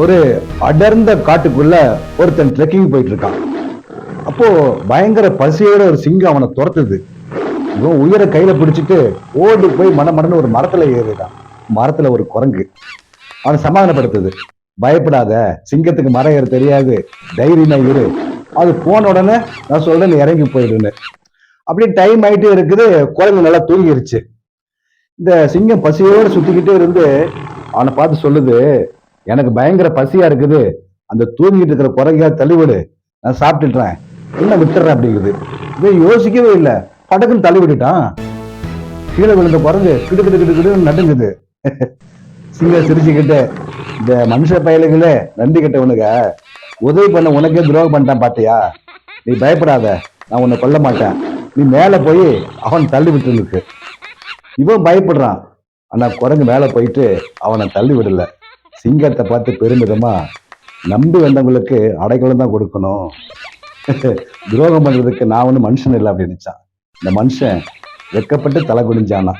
ஒரு அடர்ந்த காட்டுக்குள்ள ஒருத்தன் ட்ரெக்கிங் போயிட்டு இருக்கான். அப்போ பயங்கர பசியோட ஒரு சிங்கம் அவனை துரத்துது. இவன் உயிரை கையில பிடிச்சிட்டு ஓடி போய் மடமடன்னு ஒரு மரத்துல ஏறிடான். மரத்துல ஒரு குரங்கு அவனை சமாதானப்படுத்துது. பயப்படாத, சிங்கத்துக்கு மரம் ஏற தெரியாது, தைரியமா இரு, அது போன உடனே நான் சொல்றேன் நீ இறங்கி போயிடுன்னு. அப்படியே டைம் ஆயிட்டே இருக்குது. குரங்கு நல்லா தூங்கிருச்சு. இந்த சிங்கம் பசியோடு சுத்திக்கிட்டே இருந்து அவனை பார்த்து சொல்லுது, எனக்கு பயங்கர பசியா இருக்குது, அந்த தூங்கிட்டு இருக்கிற குரங்கையா தள்ளிவிடு, நான் சாப்பிட்டுட்டேன், என்ன விட்டுறேன் அப்படிங்குது. இவன் யோசிக்கவே இல்லை, படக்குன்னு தள்ளி விட்டுட்டான். கீழே விழுந்த குரங்கு கிடு கிடு கிடு கிடுன்னு நடுங்குது. சிங்கம் சிரிச்சுக்கிட்டு, இந்த மனுஷ பயலுகளே நன்றி கட்டவனுங்க, உதவி பண்ண உனக்கே துரோகம் பண்ணிட்டான் பாத்தியா, நீ பயப்படாத, நான் உன்னை கொல்ல மாட்டேன், நீ மேல போய் அவன் தள்ளி விட்டு. இவன் பயப்படுறான். ஆனா குரங்கு மேல போயிட்டு அவனை தள்ளி விடல. சிங்கத்தை பார்த்து பெருமிதமா, நம்பி வந்தவங்களுக்கு அடைக்கலம் தான் கொடுக்கணும், துரோகம் பண்றதுக்கு நான் ஒண்ணு மனுஷன் இல்லை அப்படின்னுச்சான். இந்த மனுஷன் வெக்கப்பட்டு தலை குனிஞ்சானா.